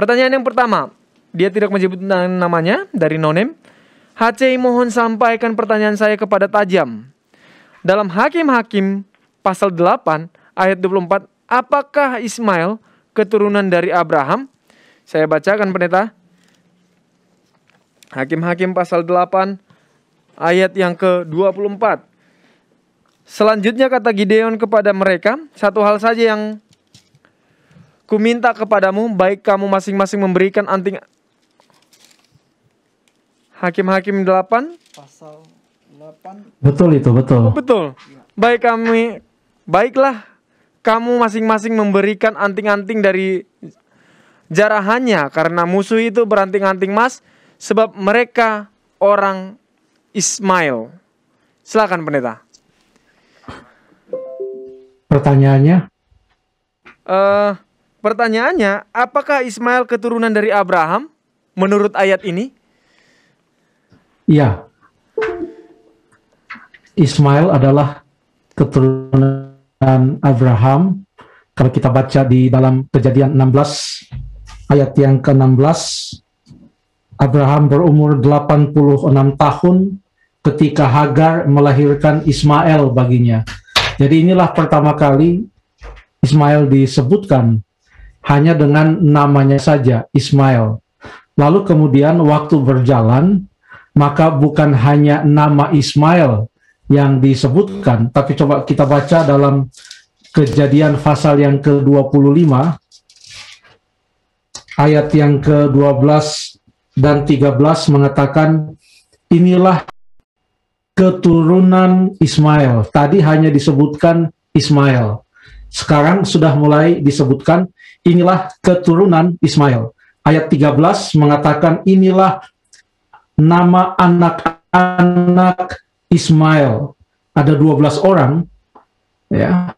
Pertanyaan yang pertama, dia tidak menyebut namanya, dari nonem. HC mohon sampaikan pertanyaan saya kepada tajam. Dalam Hakim-Hakim pasal 8 ayat 24, apakah Ismail keturunan dari Abraham? Saya bacakan pendeta. Hakim-Hakim pasal 8 ayat yang ke-24. Selanjutnya kata Gideon kepada mereka, satu hal saja yang kuminta kepadamu, baik kamu masing-masing memberikan anting. Hakim-Hakim 8 pasal 8. Betul itu, betul. Betul. Baiklah kamu masing-masing memberikan anting-anting dari jarahannya, karena musuh itu beranting-anting emas, sebab mereka orang Ismail. Silakan pendeta. Pertanyaannya, apakah Ismail keturunan dari Abraham menurut ayat ini? Iya. Ismail adalah keturunan Abraham. Kalau kita baca di dalam Kejadian 16 ayat yang ke-16, Abraham berumur 86 tahun ketika Hagar melahirkan Ismail baginya. Jadi inilah pertama kali Ismail disebutkan hanya dengan namanya saja, Ismail. Lalu kemudian waktu berjalan, maka bukan hanya nama Ismail yang disebutkan, tapi coba kita baca dalam Kejadian pasal yang ke-25, ayat yang ke-12 dan 13 mengatakan, inilah keturunan Ismail. Tadi hanya disebutkan Ismail. Sekarang sudah mulai disebutkan, inilah keturunan Ismail. Ayat 13 mengatakan, inilah nama anak-anak Ismail. Ada 12 orang. Ya.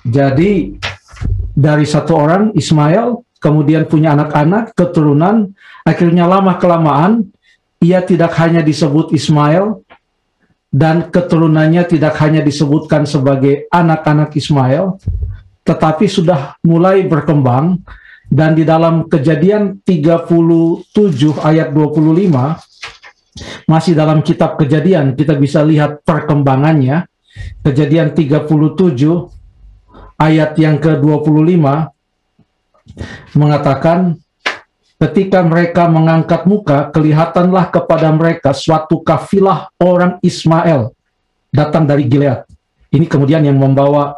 Jadi, dari satu orang, Ismail, kemudian punya anak-anak, keturunan, akhirnya lama-kelamaan, ia tidak hanya disebut Ismail, dan keturunannya tidak hanya disebutkan sebagai anak-anak Ismail, tetapi sudah mulai berkembang, dan di dalam Kejadian 37 ayat 25, masih dalam kitab Kejadian, kita bisa lihat perkembangannya. Kejadian 37 ayat yang ke-25 mengatakan, ketika mereka mengangkat muka, kelihatanlah kepada mereka suatu kafilah orang Ismail datang dari Gilead. Ini kemudian yang membawa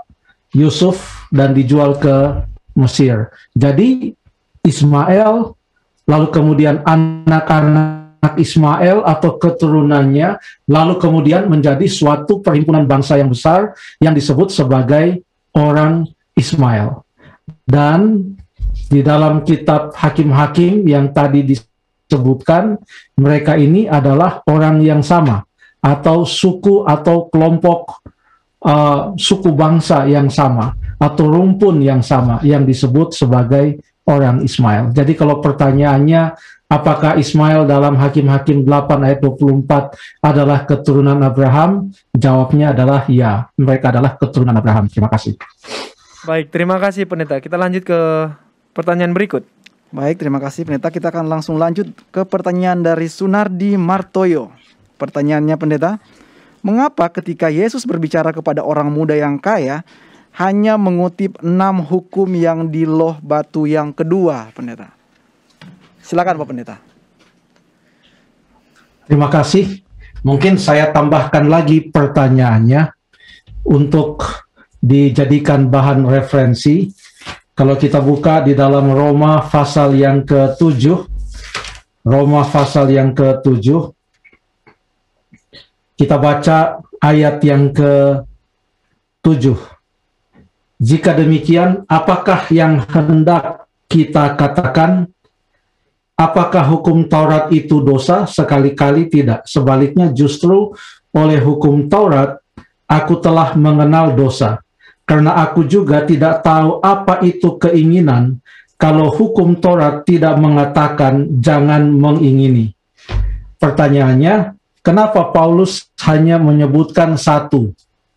Yusuf dan dijual ke Mesir. Jadi Ismail, lalu kemudian anak-anak Ismail atau keturunannya, lalu kemudian menjadi suatu perhimpunan bangsa yang besar yang disebut sebagai orang Ismail. Dan di dalam kitab Hakim-Hakim yang tadi disebutkan, mereka ini adalah orang yang sama, atau suku atau kelompok suku bangsa yang sama, atau rumpun yang sama, yang disebut sebagai orang Ismail. Jadi kalau pertanyaannya, apakah Ismail dalam Hakim-Hakim 8 ayat 24 adalah keturunan Abraham? Jawabnya adalah ya, mereka adalah keturunan Abraham. Terima kasih. Baik, terima kasih pendeta. Kita lanjut ke pertanyaan berikut. Baik, terima kasih pendeta. Kita akan langsung lanjut ke pertanyaan dari Sunardi Martoyo. Pertanyaannya pendeta, mengapa ketika Yesus berbicara kepada orang muda yang kaya, hanya mengutip 6 hukum yang di loh batu yang kedua, pendeta? Silakan Pak Pendeta. Terima kasih. Mungkin saya tambahkan lagi pertanyaannya untuk dijadikan bahan referensi. Kalau kita buka di dalam Roma pasal yang ke-7, Roma pasal yang ke-7, kita baca ayat yang ke-7. Jika demikian, apakah yang hendak kita katakan? Apakah hukum Taurat itu dosa? Sekali-kali tidak. Sebaliknya justru oleh hukum Taurat, aku telah mengenal dosa. Karena aku juga tidak tahu apa itu keinginan, kalau hukum Taurat tidak mengatakan jangan mengingini. Pertanyaannya, kenapa Paulus hanya menyebutkan satu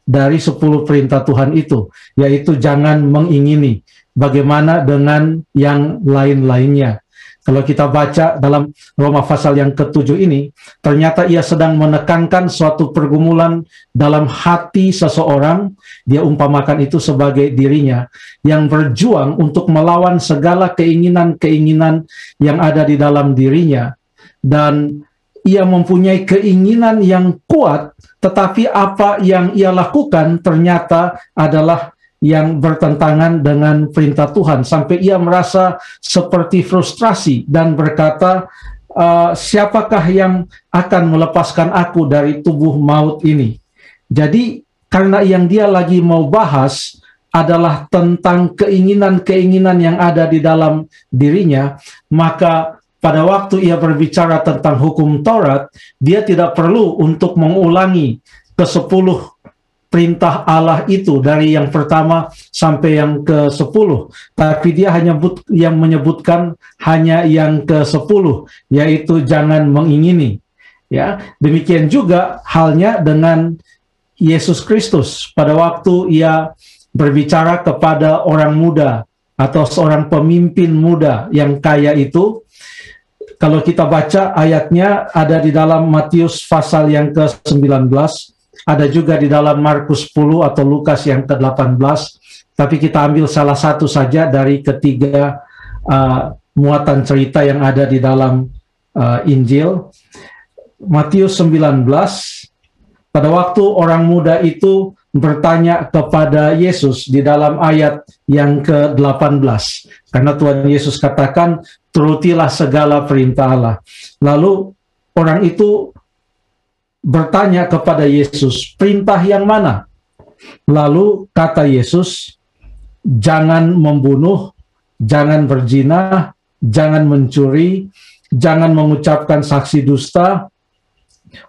dari 10 perintah Tuhan itu, yaitu jangan mengingini. Bagaimana dengan yang lain-lainnya? Kalau kita baca dalam Roma pasal yang ke-7 ini, ternyata ia sedang menekankan suatu pergumulan dalam hati seseorang. Dia umpamakan itu sebagai dirinya yang berjuang untuk melawan segala keinginan-keinginan yang ada di dalam dirinya. Dan ia mempunyai keinginan yang kuat, tetapi apa yang ia lakukan ternyata adalah yang bertentangan dengan perintah Tuhan, sampai ia merasa seperti frustrasi dan berkata, siapakah yang akan melepaskan aku dari tubuh maut ini? Jadi karena yang dia lagi mau bahas adalah tentang keinginan-keinginan yang ada di dalam dirinya, maka pada waktu ia berbicara tentang hukum Taurat, dia tidak perlu untuk mengulangi ke-10 perintah Allah itu dari yang pertama sampai yang ke-10, tapi dia hanya menyebutkan hanya yang ke-10, yaitu jangan mengingini. Ya, demikian juga halnya dengan Yesus Kristus pada waktu ia berbicara kepada orang muda atau seorang pemimpin muda yang kaya itu. Kalau kita baca ayatnya ada di dalam Matius pasal yang ke-19, ada juga di dalam Markus 10 atau Lukas yang ke-18, tapi kita ambil salah satu saja dari ketiga muatan cerita yang ada di dalam Injil. Matius 19, pada waktu orang muda itu bertanya kepada Yesus di dalam ayat yang ke-18, karena Tuhan Yesus katakan, turutilah segala perintah Allah. Lalu orang itu bertanya kepada Yesus, perintah yang mana? Lalu kata Yesus, jangan membunuh, jangan berzina, jangan mencuri, jangan mengucapkan saksi dusta,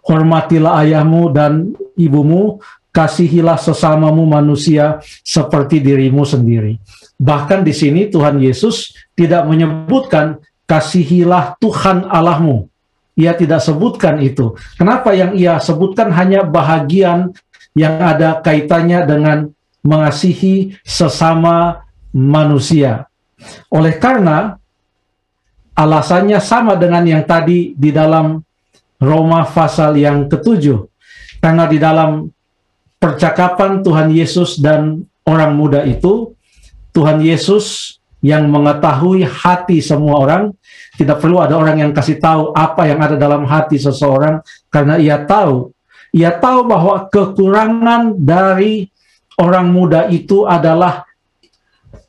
hormatilah ayahmu dan ibumu, kasihilah sesamamu manusia seperti dirimu sendiri. Bahkan di sini Tuhan Yesus tidak menyebutkan kasihilah Tuhan Allahmu. Ia tidak sebutkan itu. Kenapa yang ia sebutkan hanya bahagian yang ada kaitannya dengan mengasihi sesama manusia? Oleh karena alasannya sama dengan yang tadi di dalam Roma pasal yang ke-7. Karena di dalam percakapan Tuhan Yesus dan orang muda itu, Tuhan Yesus yang mengetahui hati semua orang, tidak perlu ada orang yang kasih tahu apa yang ada dalam hati seseorang, karena ia tahu bahwa kekurangan dari orang muda itu adalah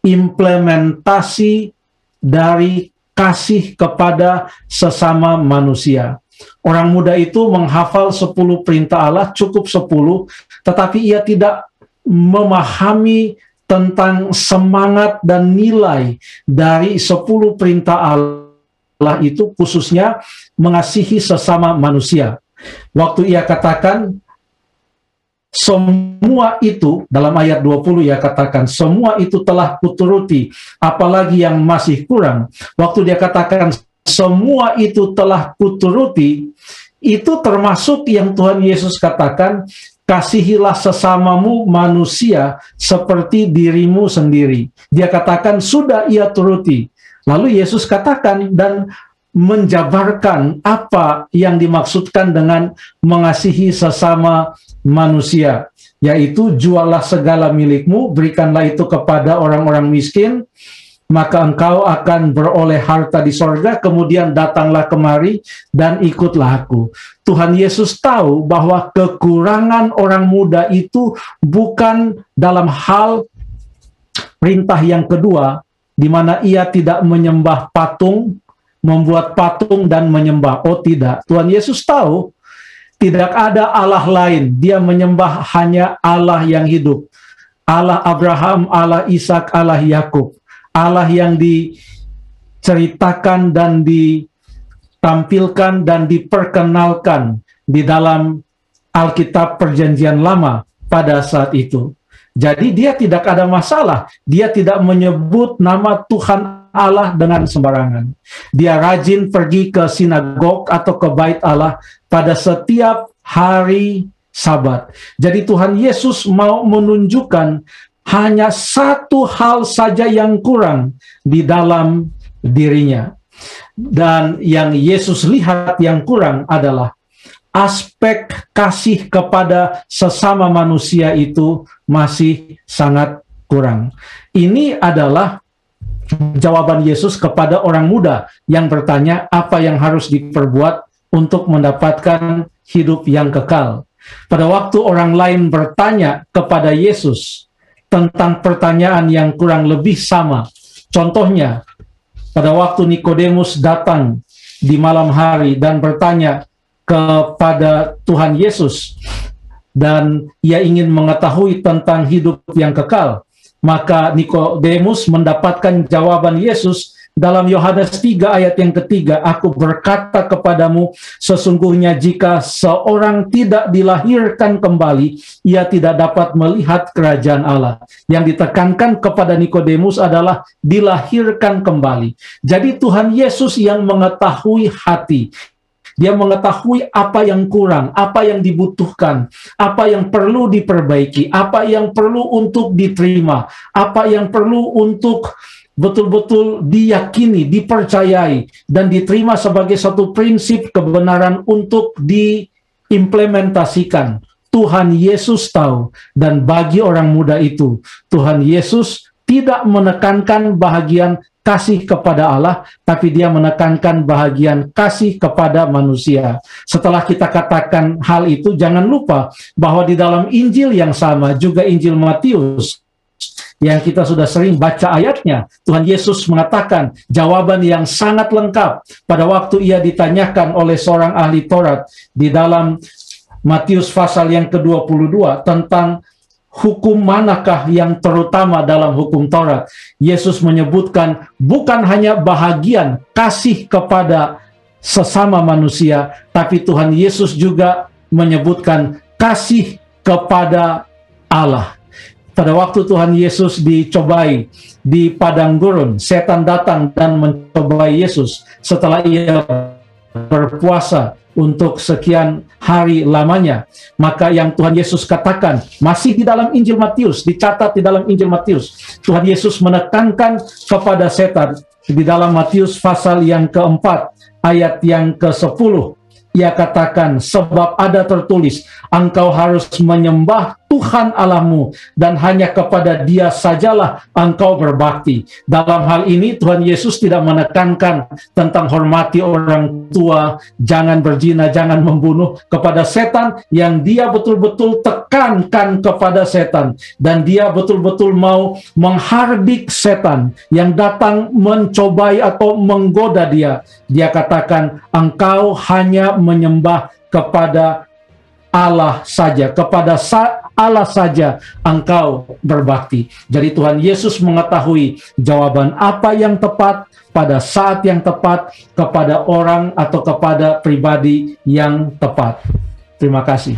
implementasi dari kasih kepada sesama manusia. Orang muda itu menghafal 10 perintah Allah, cukup 10, tetapi ia tidak memahami tentang semangat dan nilai dari 10 perintah Allah itu, khususnya mengasihi sesama manusia. Waktu ia katakan semua itu, dalam ayat 20 ia katakan semua itu telah kuturuti, apalagi yang masih kurang. Waktu dia katakan semua itu telah kuturuti, itu termasuk yang Tuhan Yesus katakan, kasihilah sesamamu manusia seperti dirimu sendiri. Dia katakan sudah ia turuti. Lalu Yesus katakan dan menjabarkan apa yang dimaksudkan dengan mengasihi sesama manusia, yaitu jualah segala milikmu, berikanlah itu kepada orang-orang miskin, maka engkau akan beroleh harta di sorga, kemudian datanglah kemari dan ikutlah aku. Tuhan Yesus tahu bahwa kekurangan orang muda itu bukan dalam hal perintah yang kedua, di mana ia tidak menyembah patung, membuat patung dan menyembah. Oh tidak, Tuhan Yesus tahu tidak ada Allah lain. Dia menyembah hanya Allah yang hidup. Allah Abraham, Allah Ishak, Allah Yakub. Allah yang diceritakan dan ditampilkan dan diperkenalkan di dalam Alkitab Perjanjian Lama pada saat itu. Jadi dia tidak ada masalah. Dia tidak menyebut nama Tuhan Allah dengan sembarangan. Dia rajin pergi ke sinagog atau ke bait Allah pada setiap hari Sabat. Jadi Tuhan Yesus mau menunjukkan hanya satu hal saja yang kurang di dalam dirinya. Dan yang Yesus lihat yang kurang adalah aspek kasih kepada sesama manusia itu masih sangat kurang. Ini adalah jawaban Yesus kepada orang muda yang bertanya apa yang harus diperbuat untuk mendapatkan hidup yang kekal. Pada waktu orang lain bertanya kepada Yesus tentang pertanyaan yang kurang lebih sama. Contohnya, pada waktu Nikodemus datang di malam hari dan bertanya kepada Tuhan Yesus, dan ia ingin mengetahui tentang hidup yang kekal, maka Nikodemus mendapatkan jawaban Yesus dalam Yohanes 3 ayat yang ketiga, "Aku berkata kepadamu, sesungguhnya jika seorang tidak dilahirkan kembali, ia tidak dapat melihat kerajaan Allah." Yang ditekankan kepada Nikodemus adalah dilahirkan kembali. Jadi Tuhan Yesus yang mengetahui hati. Dia mengetahui apa yang kurang, apa yang dibutuhkan, apa yang perlu diperbaiki, apa yang perlu untuk diterima, apa yang perlu untuk betul-betul diyakini, dipercayai, dan diterima sebagai satu prinsip kebenaran untuk diimplementasikan. Tuhan Yesus tahu, dan bagi orang muda itu, Tuhan Yesus tidak menekankan bahagian kasih kepada Allah, tapi dia menekankan bahagian kasih kepada manusia. Setelah kita katakan hal itu, jangan lupa bahwa di dalam Injil yang sama, juga Injil Matius, yang kita sudah sering baca ayatnya, Tuhan Yesus mengatakan jawaban yang sangat lengkap pada waktu ia ditanyakan oleh seorang ahli Taurat di dalam Matius pasal yang ke-22 tentang hukum manakah yang terutama dalam hukum Taurat. Yesus menyebutkan bukan hanya bahagian kasih kepada sesama manusia, tapi Tuhan Yesus juga menyebutkan kasih kepada Allah. Pada waktu Tuhan Yesus dicobai di padang gurun, setan datang dan mencobai Yesus setelah ia berpuasa untuk sekian hari lamanya. Maka yang Tuhan Yesus katakan, masih di dalam Injil Matius, dicatat di dalam Injil Matius, Tuhan Yesus menekankan kepada setan di dalam Matius pasal yang keempat, ayat yang ke-10. Ia katakan, sebab ada tertulis, engkau harus menyembah Tuhan Allahmu, dan hanya kepada Dia sajalah engkau berbakti. Dalam hal ini Tuhan Yesus tidak menekankan tentang hormati orang tua, jangan berzina, jangan membunuh kepada setan, yang dia betul-betul tekankan kepada setan, dan dia betul-betul mau menghardik setan yang datang mencobai atau menggoda dia. Dia katakan, engkau hanya menyembah kepada Allah saja, kepada Allah saja engkau berbakti. Jadi Tuhan Yesus mengetahui jawaban apa yang tepat pada saat yang tepat kepada orang atau kepada pribadi yang tepat. Terima kasih.